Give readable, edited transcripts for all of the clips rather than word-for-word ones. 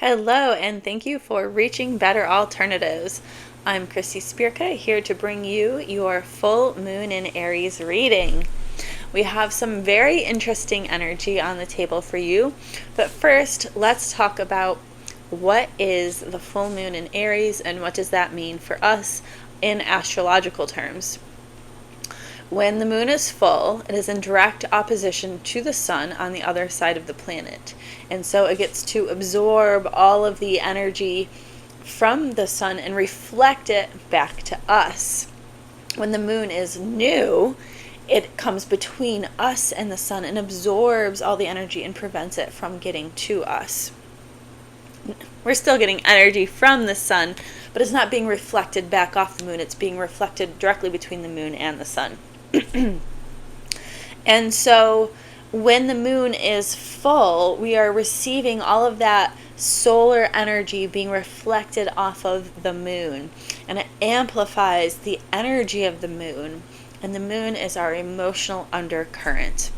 Hello, and thank you for reaching Better Alternatives. I'm Christie Spirka, here to bring you your full moon in Aries reading. We have some very interesting energy on the table for you, but first let's talk about what is the full moon in Aries and what does that mean for us in astrological terms. When the moon is full, it is in direct opposition to the sun on the other side of the planet. And so it gets to absorb all of the energy from the sun and reflect it back to us. When the moon is new, it comes between us and the sun and absorbs all the energy and prevents it from getting to us. We're still getting energy from the sun, but it's not being reflected back off the moon. It's being reflected directly between the moon and the sun. And so when the moon is full, we are receiving all of that solar energy being reflected off of the moon, and it amplifies the energy of the moon. And the moon is our emotional undercurrent.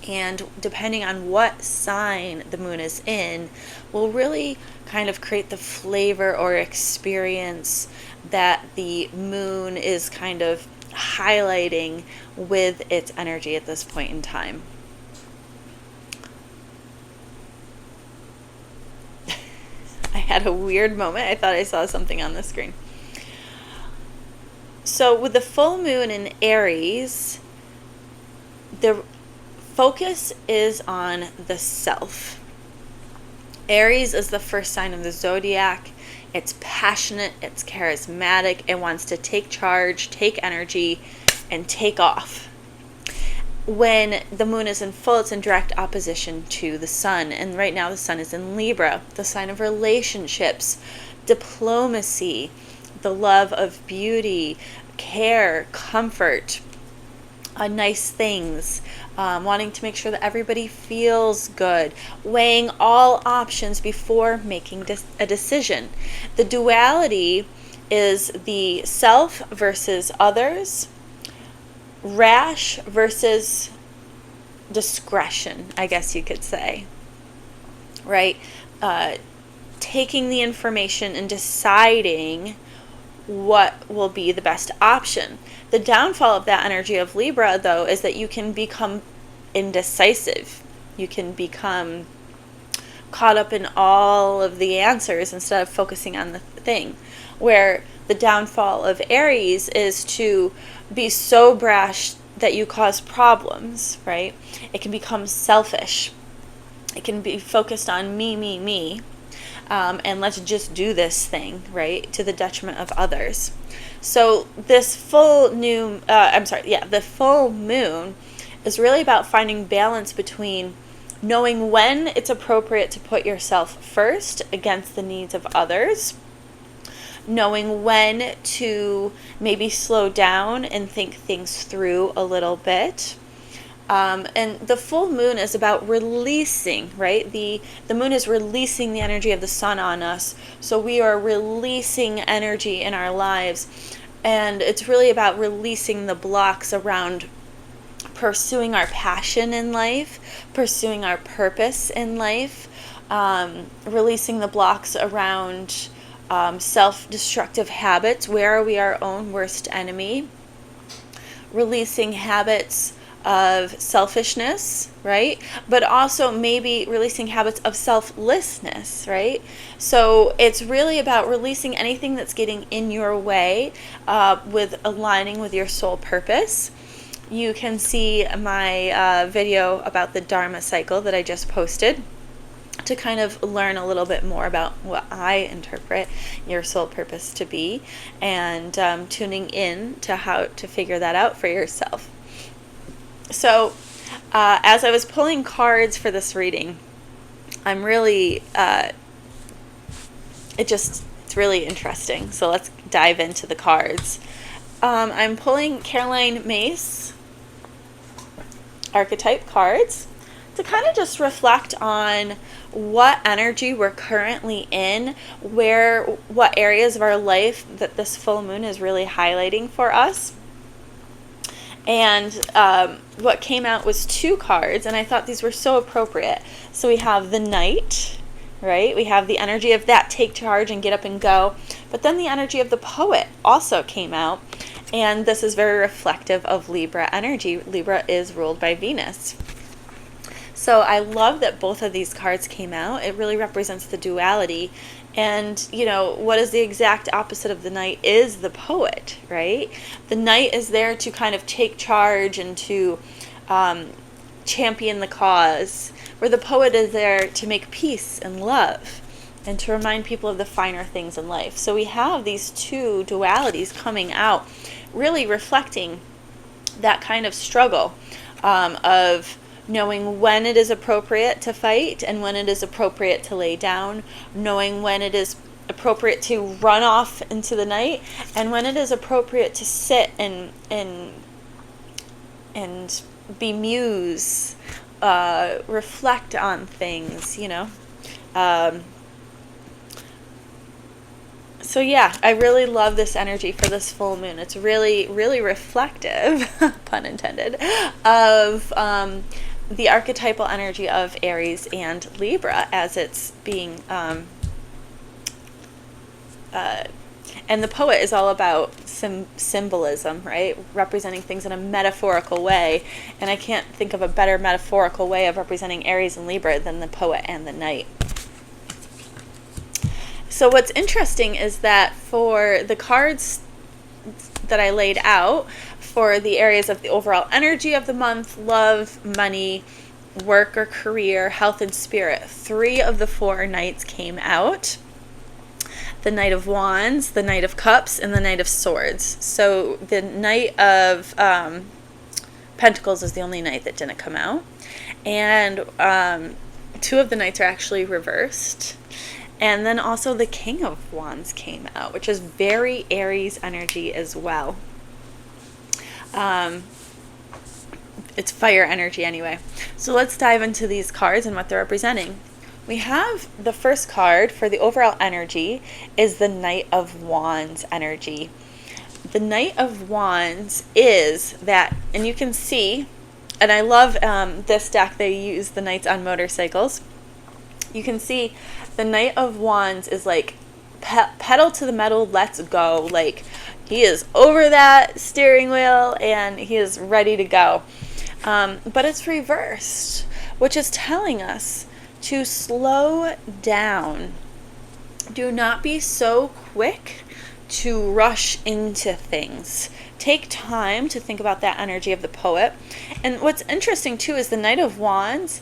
And depending on what sign the moon is in, will really kind of create the flavor or experience that the moon is kind of highlighting with its energy at this point in time. I had a weird moment. I thought I saw something on the screen. So with the full moon in Aries, the focus is on the self. Aries is the first sign of the zodiac. It's passionate, it's charismatic, it wants to take charge, take energy, and take off. When the moon is in full, it's in direct opposition to the sun. And right now the sun is in Libra, the sign of relationships, diplomacy, the love of beauty, care, comfort, nice things, wanting to make sure that everybody feels good, weighing all options before making a decision. The duality is the self versus others, rash versus discretion, I guess you could say, right? Taking the information and deciding what will be the best option. The downfall of that energy of Libra, though, is that you can become indecisive. You can become caught up in all of the answers instead of focusing on the thing. Where the downfall of Aries is to be so brash that you cause problems, right? It can become selfish. It can be focused on me. And let's just do this thing, right, to the detriment of others. So this the full moon is really about finding balance between knowing when it's appropriate to put yourself first against the needs of others, knowing when to maybe slow down and think things through a little bit. And the full moon is about releasing, right? The moon is releasing the energy of the sun on us. So we are releasing energy in our lives. And it's really about releasing the blocks around pursuing our passion in life, pursuing our purpose in life, releasing the blocks around self-destructive habits. Where are we our own worst enemy? Releasing habits of selfishness, right? But also maybe releasing habits of selflessness, right? So it's really about releasing anything that's getting in your way with aligning with your soul purpose. You can see my video about the Dharma cycle that I just posted to kind of learn a little bit more about what I interpret your soul purpose to be, and tuning in to how to figure that out for yourself. So as I was pulling cards for this reading, I'm really, it's really interesting. So let's dive into the cards. I'm pulling Caroline Myss archetype cards to kind of just reflect on what energy we're currently in, what areas of our life that this full moon is really highlighting for us. And what came out was two cards, and I thought these were so appropriate. So we have the Knight, right? We have the energy of that take charge and get up and go. But then the energy of the poet also came out. And this is very reflective of Libra energy. Libra is ruled by Venus. So I love that both of these cards came out. It really represents the duality. And, you know, what is the exact opposite of the Knight is the poet, right? The Knight is there to kind of take charge and to champion the cause, where the poet is there to make peace and love and to remind people of the finer things in life. So we have these two dualities coming out, really reflecting that kind of struggle of knowing when it is appropriate to fight and when it is appropriate to lay down, knowing when it is appropriate to run off into the night and when it is appropriate to sit and bemuse, reflect on things, you know. So yeah, I really love this energy for this full moon. It's really, really reflective, pun intended, of the archetypal energy of Aries and Libra as it's being, and the poet is all about symbolism, right? Representing things in a metaphorical way. And I can't think of a better metaphorical way of representing Aries and Libra than the poet and the Knight. So what's interesting is that for the cards that I laid out for the areas of the overall energy of the month, love, money, work or career, health and spirit, 3 of the 4 Knights came out. The Knight of Wands, the Knight of Cups, and the Knight of Swords. So the Knight of Pentacles is the only Knight that didn't come out. And 2 of the Knights are actually reversed. And then also the King of Wands came out, which is very Aries energy as well. It's fire energy anyway. So let's dive into these cards and what they're representing. We have the first card for the overall energy is the Knight of Wands energy. The Knight of Wands is that, and you can see, and I love this deck, they use the Knights on motorcycles. You can see the Knight of Wands is like pedal to the metal, let's go. Like he is over that steering wheel and he is ready to go. But it's reversed, which is telling us to slow down. Do not be so quick to rush into things. Take time to think about that energy of the poet. And what's interesting too is the Knight of Wands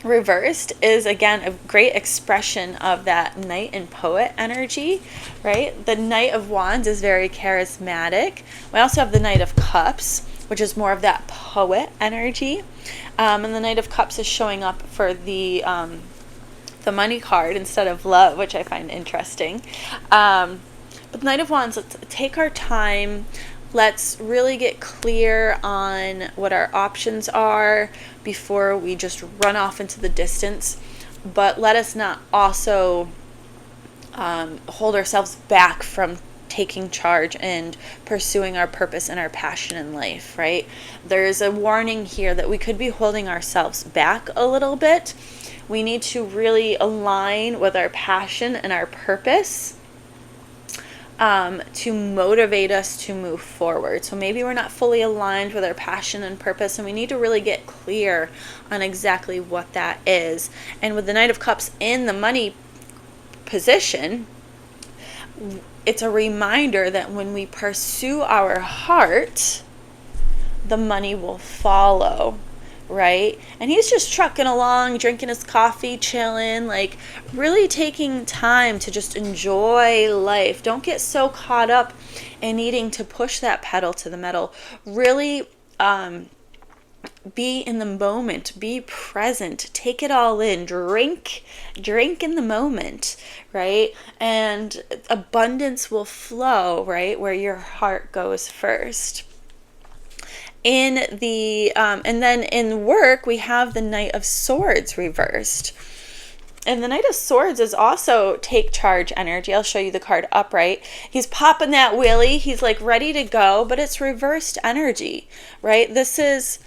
reversed is again a great expression of that Knight and poet energy, right? The Knight of Wands is very charismatic. We also have the Knight of Cups, which is more of that poet energy. And the Knight of Cups is showing up for the money card instead of love, which I find interesting. But the Knight of Wands, let's take our time. Let's really get clear on what our options are before we just run off into the distance. But let us not also hold ourselves back from taking charge and pursuing our purpose and our passion in life, right? There's a warning here that we could be holding ourselves back a little bit. We need to really align with our passion and our purpose to motivate us to move forward. So maybe we're not fully aligned with our passion and purpose, and we need to really get clear on exactly what that is. And with the Knight of Cups in the money position, it's a reminder that when we pursue our heart, the money will follow, right? And he's just trucking along, drinking his coffee, chilling, like really taking time to just enjoy life. Don't get so caught up in needing to push that pedal to the metal. Really be in the moment, be present, take it all in, drink in the moment, right? And abundance will flow, right, where your heart goes first. In the and then in work, we have the Knight of Swords reversed. And the Knight of Swords is also take charge energy. I'll show you the card upright. He's popping that wheelie. He's like ready to go, but it's reversed energy, right? This is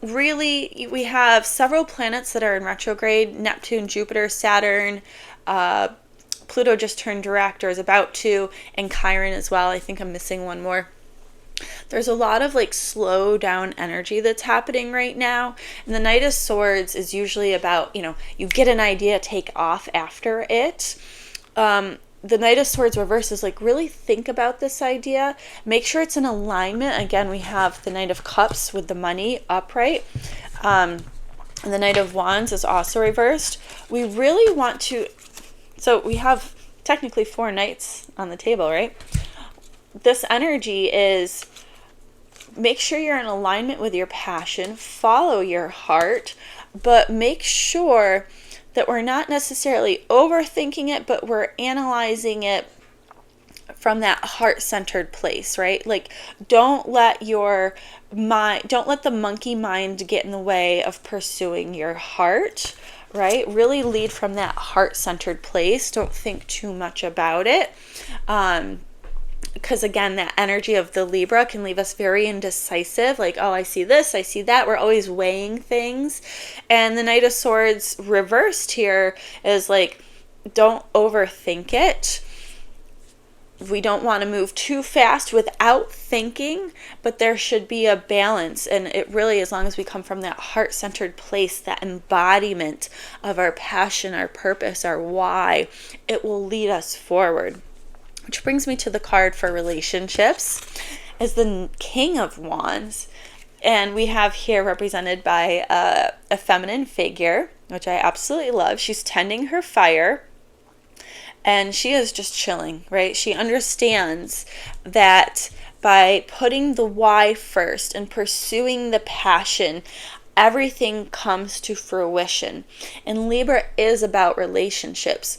really, we have several planets that are in retrograde: Neptune, Jupiter, Saturn, Pluto just turned direct or is about to, and Chiron as well. I think I'm missing one more. There's a lot of like slow down energy that's happening right now. And the Knight of Swords is usually about, you get an idea, take off after it. The Knight of Swords reverse is like, really think about this idea. Make sure it's in alignment. Again, we have the Knight of Cups with the money upright. And the Knight of Wands is also reversed. We really want to, so we have technically 4 knights on the table, right? This energy is, make sure you're in alignment with your passion, follow your heart, but make sure that we're not necessarily overthinking it, but we're analyzing it from that heart-centered place, right? Like, don't let the monkey mind get in the way of pursuing your heart, right? Really lead from that heart-centered place. Don't think too much about it. Because again, that energy of the Libra can leave us very indecisive. Like, oh, I see this, I see that. We're always weighing things. And the Knight of Swords reversed here is like, don't overthink it. We don't want to move too fast without thinking, but there should be a balance. And it really, as long as we come from that heart-centered place, that embodiment of our passion, our purpose, our why, it will lead us forward. Which brings me to the card for relationships, is the King of Wands. And we have here represented by a feminine figure, which I absolutely love. She's tending her fire, and she is just chilling, right? She understands that by putting the why first and pursuing the passion, everything comes to fruition. And Libra is about relationships.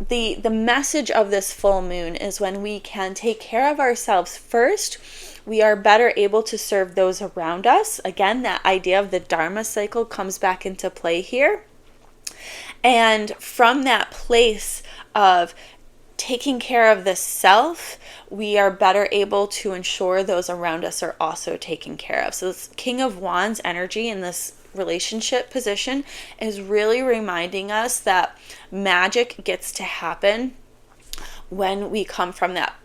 The message of this full moon is when we can take care of ourselves first, we are better able to serve those around us. Again, that idea of the Dharma cycle comes back into play here. And from that place of taking care of the self, we are better able to ensure those around us are also taken care of. So this King of Wands energy in this relationship position is really reminding us that magic gets to happen when we come from that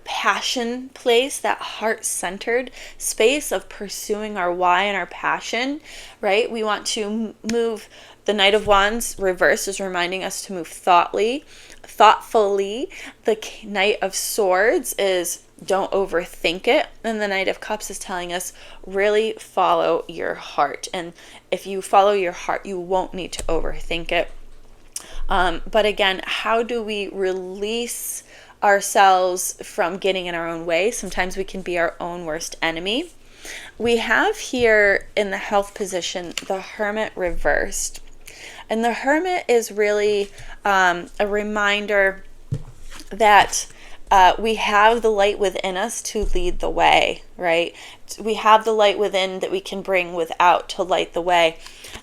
passion place, that heart-centered space of pursuing our why and our passion, right? We want to move. The Knight of Wands reverse is reminding us to move thoughtfully. The Knight of Swords is don't overthink it. And the Knight of Cups is telling us really follow your heart. And if you follow your heart, you won't need to overthink it. But again, how do we release ourselves from getting in our own way? Sometimes we can be our own worst enemy. We have here in the health position the Hermit reversed. And the Hermit is really a reminder that we have the light within us to lead the way, right? We have the light within that we can bring without to light the way.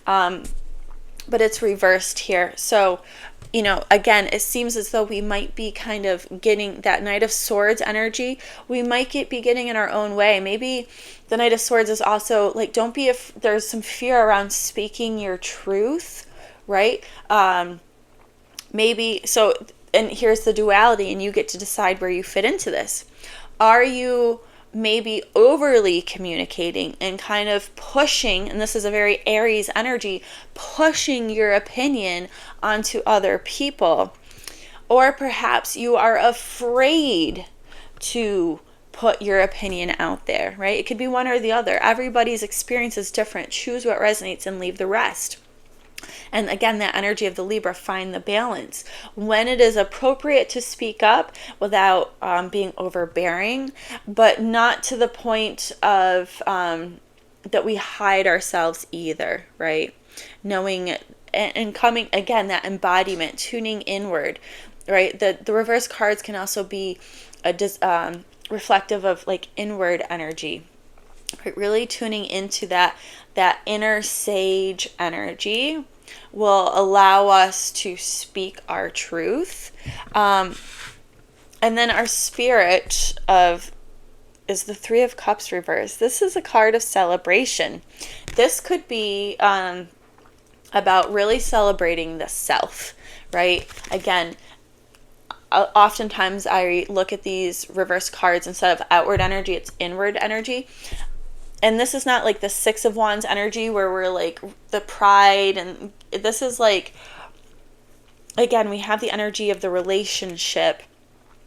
But it's reversed here. So, again, it seems as though we might be kind of getting that Knight of Swords energy. We might be getting in our own way. Maybe the Knight of Swords is also like, don't be there's some fear around speaking your truth, right? Maybe so. And here's the duality, and you get to decide where you fit into this. Are you maybe overly communicating and kind of pushing, and this is a very Aries energy, pushing your opinion onto other people? Or perhaps you are afraid to put your opinion out there, right? It could be one or the other. Everybody's experience is different. Choose what resonates and leave the rest. And again, that energy of the Libra, find the balance. When it is appropriate to speak up without being overbearing, but not to the point of that we hide ourselves either, right? Knowing and coming, again, that embodiment, tuning inward, right? The reverse cards can also be reflective of like inward energy, right? Really tuning into that inner sage energy will allow us to speak our truth. And then our spirit of is the Three of Cups reversed. This is a card of celebration. This could be about really celebrating the self, right? Again, oftentimes I look at these reverse cards, instead of outward energy, it's inward energy. And this is not like the Six of Wands energy where we're like the pride, and this is like, again, we have the energy of the relationship.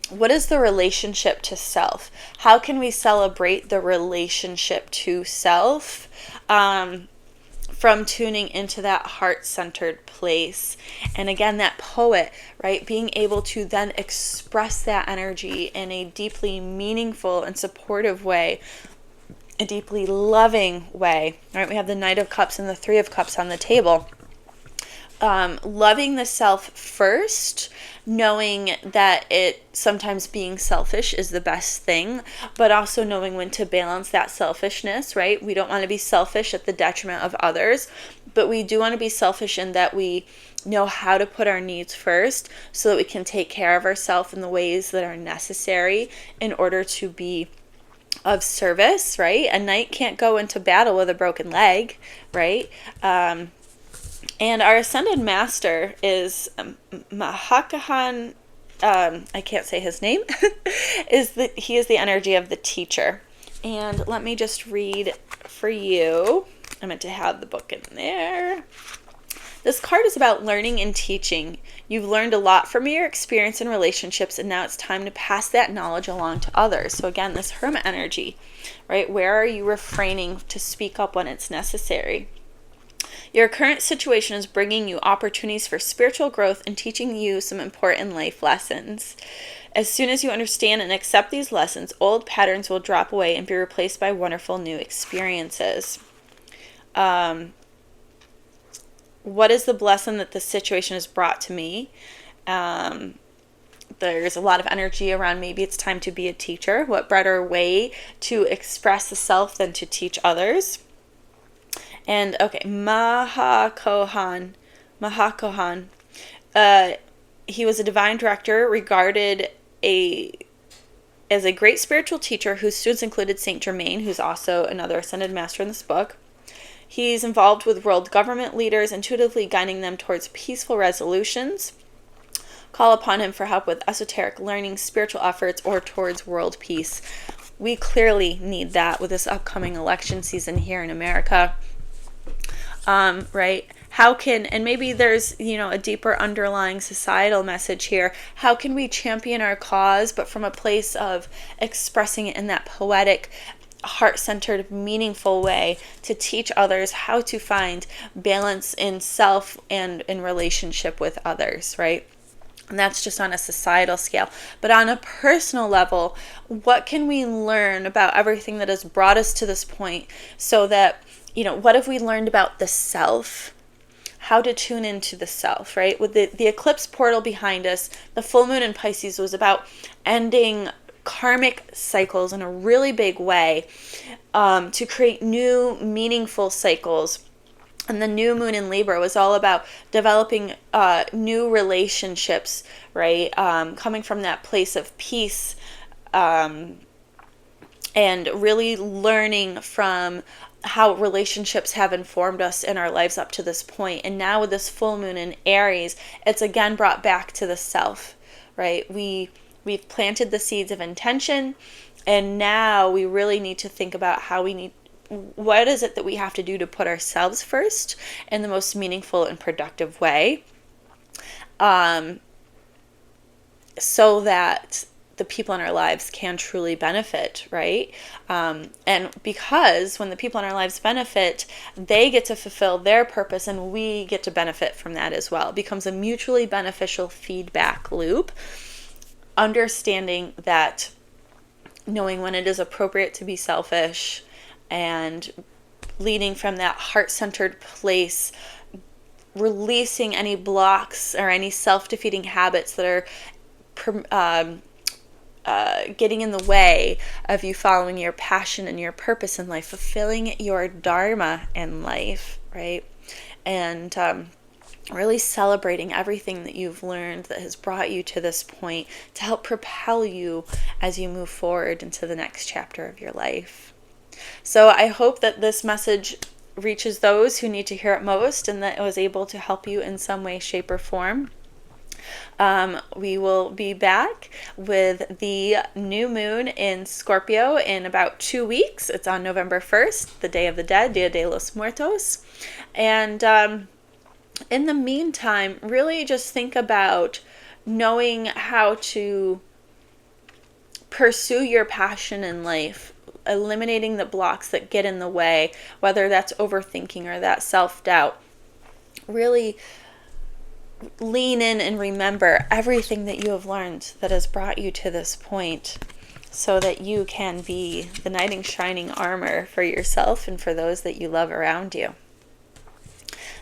What is the relationship to self? How can we celebrate the relationship to self? From tuning into that heart-centered place. And again, that poet, right? Being able to then express that energy in a deeply meaningful and supportive way, a deeply loving way, right? We have the Knight of Cups and the Three of Cups on the table. Loving the self first, knowing that sometimes being selfish is the best thing, but also knowing when to balance that selfishness, right? We don't want to be selfish at the detriment of others, but we do want to be selfish in that we know how to put our needs first so that we can take care of ourselves in the ways that are necessary in order to be of service, right? A knight can't go into battle with a broken leg, right? And our Ascended Master is Mahakahan, I can't say his name, he is the energy of the teacher. And let me just read for you. I meant to have the book in there. This card is about learning and teaching. You've learned a lot from your experience in relationships, and now it's time to pass that knowledge along to others. So again, this Hermit energy, right? Where are you refraining to speak up when it's necessary? Your current situation is bringing you opportunities for spiritual growth and teaching you some important life lessons. As soon as you understand and accept these lessons, old patterns will drop away and be replaced by wonderful new experiences. What is the blessing that this situation has brought to me? There's a lot of energy around maybe it's time to be a teacher. What better way to express the self than to teach others? And okay, Mahakohan. He was a divine director, regarded as a great spiritual teacher whose students included Saint Germain, who's also another Ascended Master in this book. He's involved with world government leaders, intuitively guiding them towards peaceful resolutions. Call upon him for help with esoteric learning, spiritual efforts, or towards world peace. We clearly need that with this upcoming election season here in America. Right? How can, and maybe there's, a deeper underlying societal message here. How can we champion our cause, but from a place of expressing it in that poetic, heart-centered, meaningful way to teach others how to find balance in self and in relationship with others, right? And that's just on a societal scale. But on a personal level, what can we learn about everything that has brought us to this point so that, what have we learned about the self? How to tune into the self, right? With the eclipse portal behind us, the full moon in Pisces was about ending karmic cycles in a really big way, to create new meaningful cycles. And the new moon in Libra was all about developing new relationships, right? Coming from that place of peace, and really learning from how relationships have informed us in our lives up to this point. And now with this full moon in Aries, it's again brought back to the self, right? We've planted the seeds of intention, and now we really need to think about what is it that we have to do to put ourselves first in the most meaningful and productive way, so that the people in our lives can truly benefit, right? And because when the people in our lives benefit, they get to fulfill their purpose and we get to benefit from that as well. It becomes a mutually beneficial feedback loop. Understanding that, knowing when it is appropriate to be selfish and leading from that heart-centered place, releasing any blocks or any self-defeating habits that are getting in the way of you following your passion and your purpose in life, fulfilling your dharma in life, right? And really celebrating everything that you've learned that has brought you to this point to help propel you as you move forward into the next chapter of your life. So I hope that this message reaches those who need to hear it most, and that it was able to help you in some way, shape, or form. We will be back with the new moon in Scorpio in about 2 weeks. It's on November 1st, the Day of the Dead, Dia de los Muertos. And in the meantime, really just think about knowing how to pursue your passion in life, eliminating the blocks that get in the way, whether that's overthinking or that self-doubt. Really lean in and remember everything that you have learned that has brought you to this point, so that you can be the knight in shining armor for yourself and for those that you love around you.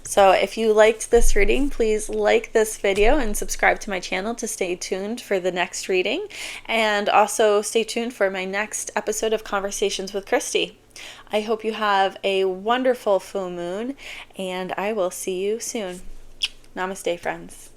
So if you liked this reading, please like this video and subscribe to my channel to stay tuned for the next reading. And also stay tuned for my next episode of Conversations with Christie. I hope you have a wonderful full moon, and I will see you soon. Namaste, friends.